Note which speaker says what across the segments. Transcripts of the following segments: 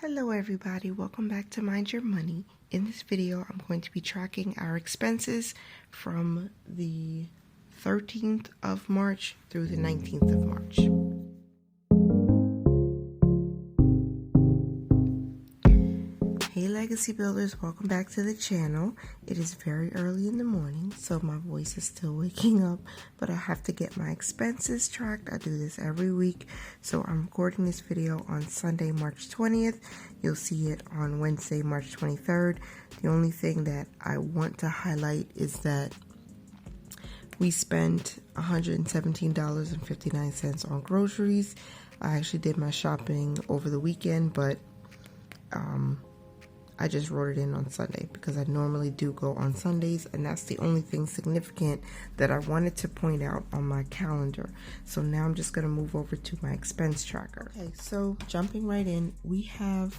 Speaker 1: Hello everybody, welcome back to Mind Your Money. In this video, I'm going to be tracking our expenses from the 13th of March through the 19th of March. Hey Legacy Builders, welcome back to the channel. It is very early in the morning, so my voice is still waking up, but I have to get my expenses tracked. I do this every week, so I'm recording this video on Sunday, March 20th. You'll see it on Wednesday, March 23rd. The only thing that I want to highlight is that we spent $117.59 on groceries. I actually did my shopping over the weekend, but I just wrote it in on Sunday because I normally do go on Sundays, and that's the only thing significant that I wanted to point out on my calendar. So now I'm just going to move over to my expense tracker. Okay, so jumping right in, we have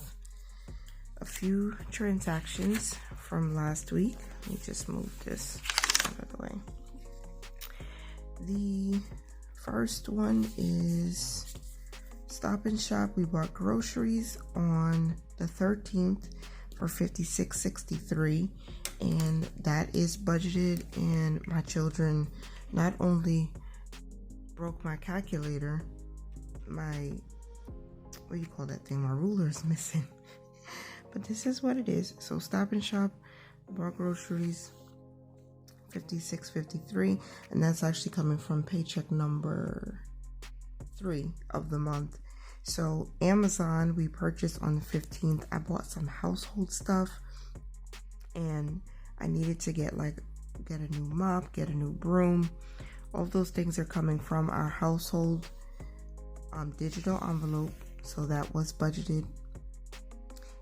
Speaker 1: a few transactions from last week. Let me just move this out of the way. The first one is Stop and Shop. We bought groceries on the 13th for $56.63, and that is budgeted, and my children not only broke my calculator, my what do you call that thing, my ruler is missing, but this is what it is. So Stop and Shop bought groceries $56.53, and that's actually coming from paycheck number 3 of the month. So Amazon, we purchased on the 15th. I bought some household stuff, and I needed to get a new mop, get a new broom. All those things are coming from our household digital envelope, so that was budgeted.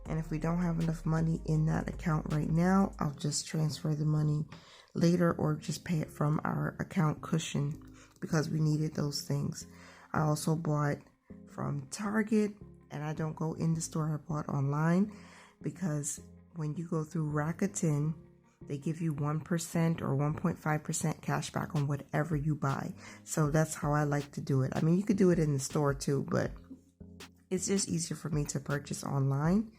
Speaker 1: And if we don't have enough money in that account right now, I'll just transfer the money later or just pay it from our account cushion because we needed those things. I also bought from Target, and I don't go in the store. I bought online because when you go through Rakuten, they give you 1% or 1.5% cash back on whatever you buy. So that's how I like to do it. I mean, you could do it in the store too, but it's just easier for me to purchase online.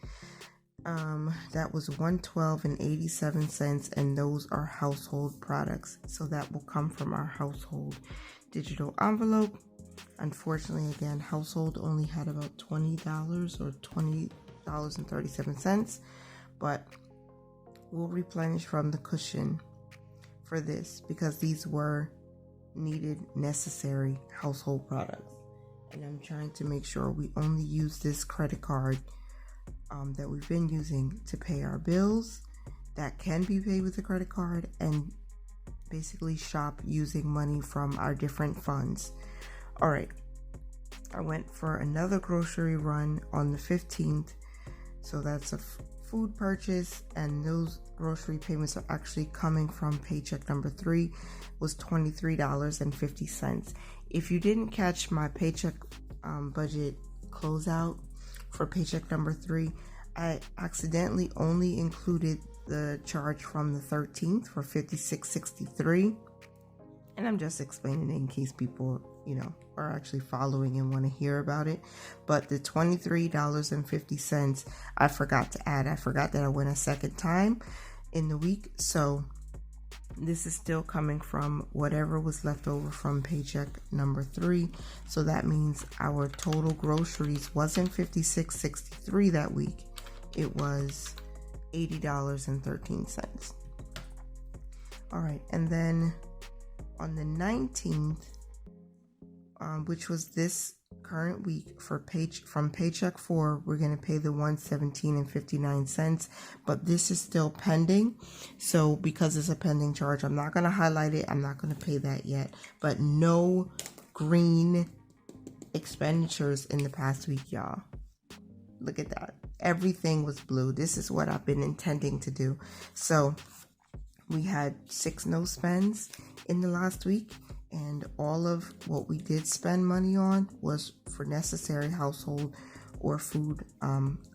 Speaker 1: That was $112.87, and those are household products. So that will come from our household digital envelope. Unfortunately, again, household only had about $20 or $20.37, but we'll replenish from the cushion for this because these were needed, necessary household products. And I'm trying to make sure we only use this credit card that we've been using to pay our bills that can be paid with a credit card, and basically shop using money from our different funds. All right, I went for another grocery run on the 15th, so that's a food purchase, and those grocery payments are actually coming from paycheck number 3, was $23.50. If you didn't catch my paycheck budget closeout for paycheck number 3, I accidentally only included the charge from the 13th for $56.63, and I'm just explaining it in case people are actually following and want to hear about it. But the $23.50 I forgot to add. I forgot that I went a second time in the week, so this is still coming from whatever was left over from paycheck number 3. So that means our total groceries wasn't $56.63 that week. It was $80.13. All right, and then on the 19th, which was this current week, from paycheck 4, we're going to pay the $117.59, but this is still pending. So because it's a pending charge, I'm not going to highlight it. I'm not going to pay that yet, but no green expenditures in the past week, y'all. Look at that. Everything was blue. This is what I've been intending to do. So we had 6 no spends in the last week, and all of what we did spend money on was for necessary household or food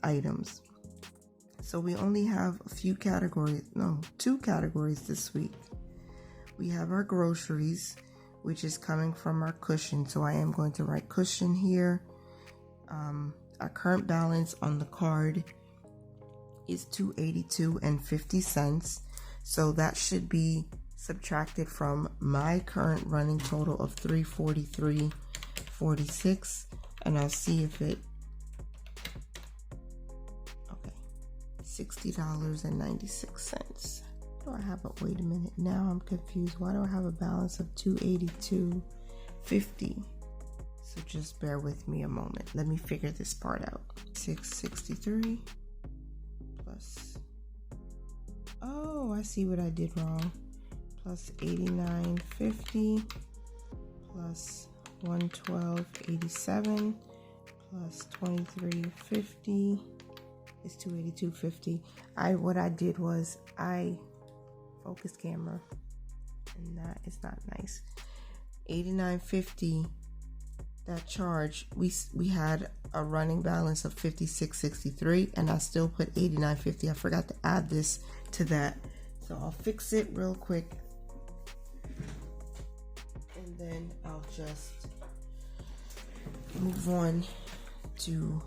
Speaker 1: items. So we only have two categories this week. We have our groceries, which is coming from our cushion. So I am going to write cushion here. our current balance on the card is $282.50. So that should be subtracted from my current running total of $343.46, and I'll see if it, okay, $60.96. Do I have a, wait a minute, now I'm confused. Why do I have a balance of $282.50? So just bear with me a moment. Let me figure this part out. 663 plus, oh, I see what I did wrong. Plus 89.50 plus 112.87 plus 23.50 is 282.50. What I did was I focus camera, and that is not nice. 89.50, that charge, we had a running balance of 56.63, and I still put 89.50. I forgot to add this to that, so I'll fix it real quick, and then I'll just move on to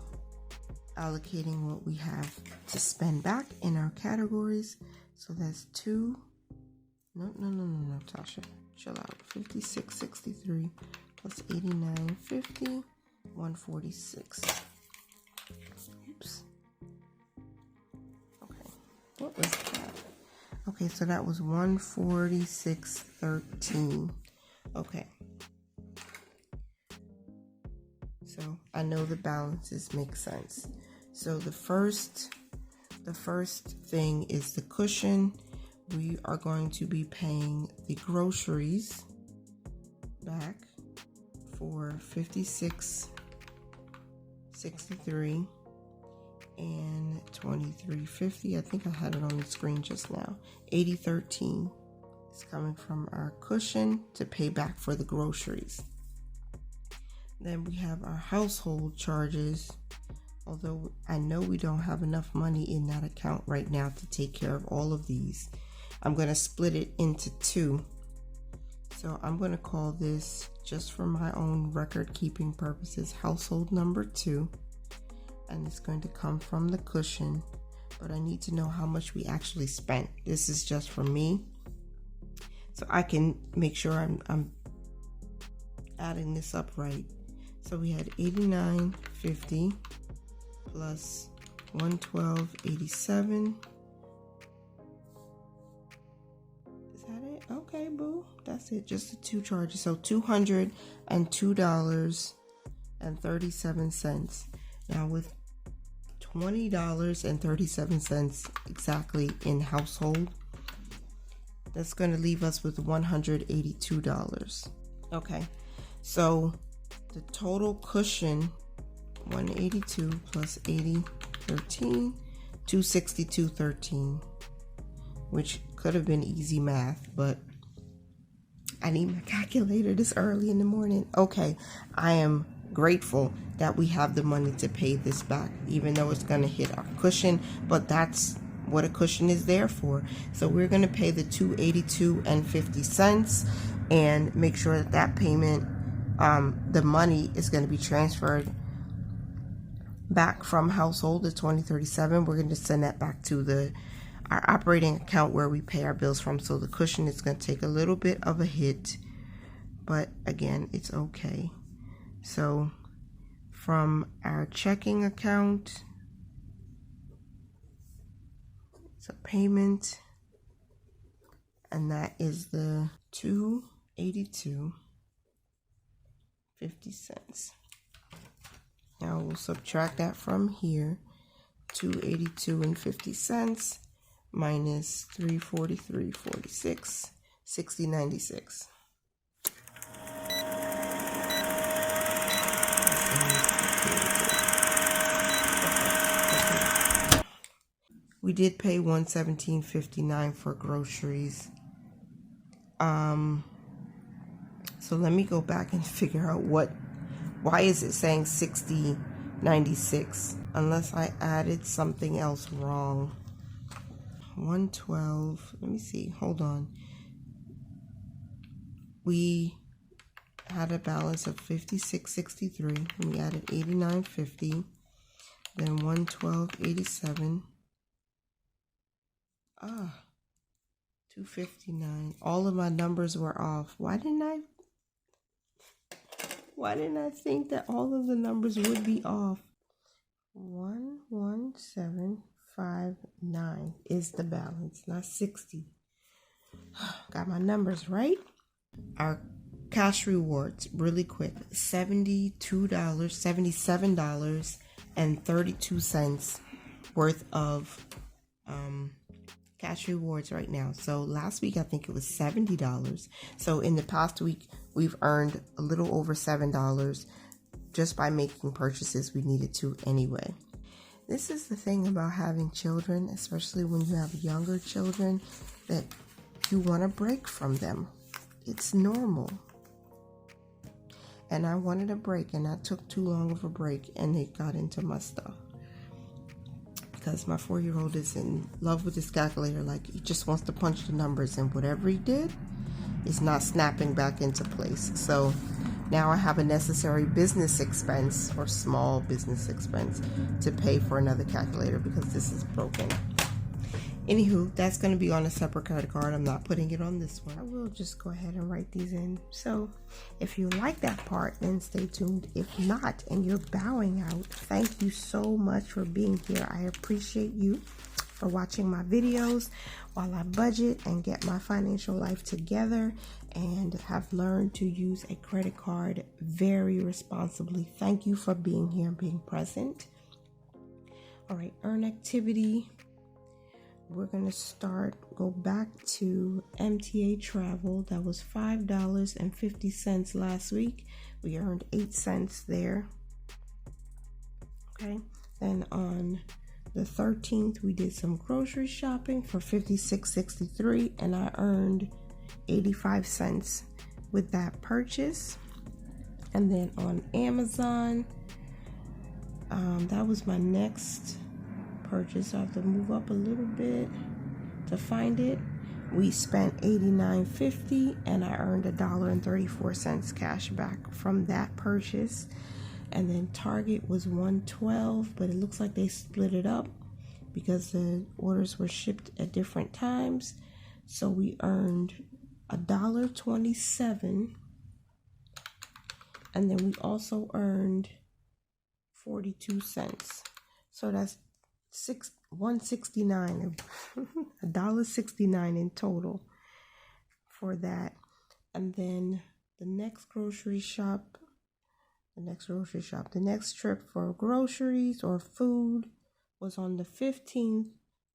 Speaker 1: allocating what we have to spend back in our categories. So that's no, Tasha, chill out. 56.63 plus 89.50, 146. Oops. Okay, what was that? Okay, so that was 146.13. Okay. So I know the balances make sense. So the first thing is the cushion. We are going to be paying the groceries back for $56.63 and $23.50. I think I had it on the screen just now. $80.13 is coming from our cushion to pay back for the groceries. Then we have our household charges. Although I know we don't have enough money in that account right now to take care of all of these, I'm going to split it into two. So I'm going to call this, just for my own record keeping purposes, household number 2. And it's going to come from the cushion, but I need to know how much we actually spent. This is just for me, so I can make sure I'm adding this up right. So we had $89.50 plus $112.87. Is that it? Okay, boo. That's it. Just the two charges. So $202.37. Now with $20.37 exactly in household, that's going to leave us with $182. Okay, so the total cushion, 182 plus 80.13, 262.13, which could have been easy math, but I need my calculator this early in the morning. Okay, I am grateful that we have the money to pay this back, even though it's going to hit our cushion, but that's what a cushion is there for. So we're going to pay the $282.50 and make sure that that payment, the money is going to be transferred back from household, the 2037. We're going to send that back to our operating account where we pay our bills from. So the cushion is going to take a little bit of a hit, but again, it's okay. So from our checking account, it's a payment, and that is the $282.50. Now we'll subtract that from here. $282.50 minus $343.46, $60.96. We did pay $117.59 for groceries. So let me go back and figure out why is it saying $60.96 unless I added something else wrong. 112, let me see, hold on. We had a balance of $56.63 and we added $89.50. then 112.87. 259. All of my numbers were off. Why didn't I think that all of the numbers would be off? 11759 is the balance, not 60. Got my numbers right. Our cash rewards, really quick, $77.32 worth of cash rewards right now. So last week I think it was $70. So in the past week we've earned a little over $7 just by making purchases we needed to anyway. This is the thing about having children, especially when you have younger children, that you want a break from them. It's normal. And I wanted a break, and I took too long of a break, and it got into my stuff. Because my 4-year-old is in love with this calculator. Like, he just wants to punch the numbers, and whatever he did is not snapping back into place. So now I have a necessary business expense, or small business expense, to pay for another calculator because this is broken. Anywho, that's going to be on a separate credit card. I'm not putting it on this one. I will just go ahead and write these in. So if you like that part, then stay tuned. If not, and you're bowing out, thank you so much for being here. I appreciate you for watching my videos while I budget and get my financial life together and have learned to use a credit card very responsibly. Thank you for being here and being present. All right, earn activity. We're going to go back to MTA travel. That was $5.50 last week. We earned 8 cents there. Okay. Then on the 13th, we did some grocery shopping for $56.63, and I earned 85 cents with that purchase. And then on Amazon, that was my next purchase. I have to move up a little bit to find it. We spent $89.50 and I earned $1.34 cash back from that purchase. And then Target was $112, but it looks like they split it up because the orders were shipped at different times. So we earned $1.27, and then we also earned 42 cents. So that's $1.69, $1.69 in total for that. And then the next trip for groceries or food was on the 15th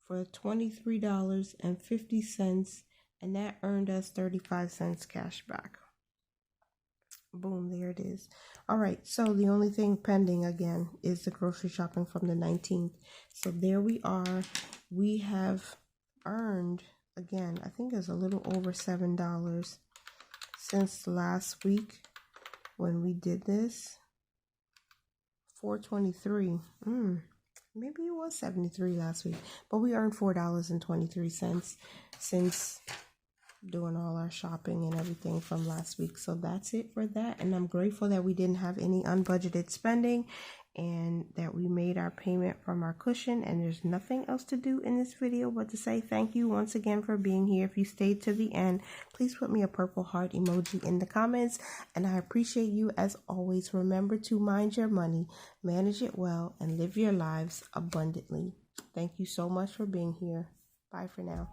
Speaker 1: for $23.50, and that earned us 35 cents cash back. Boom, there it is. All right, so the only thing pending again is the grocery shopping from the 19th. So there we are. We have earned, again, I think it's a little over $7 since last week when we did this. $4.23. Maybe it was $73 last week, but we earned $4.23 since doing all our shopping and everything from last week. So that's it for that, and I'm grateful that we didn't have any unbudgeted spending and that we made our payment from our cushion. And there's nothing else to do in this video but to say thank you once again for being here. If you stayed to the end, please put me a purple heart emoji in the comments, and I appreciate you as always. Remember to mind your money, manage it well, and live your lives abundantly. Thank you so much for being here. Bye for now.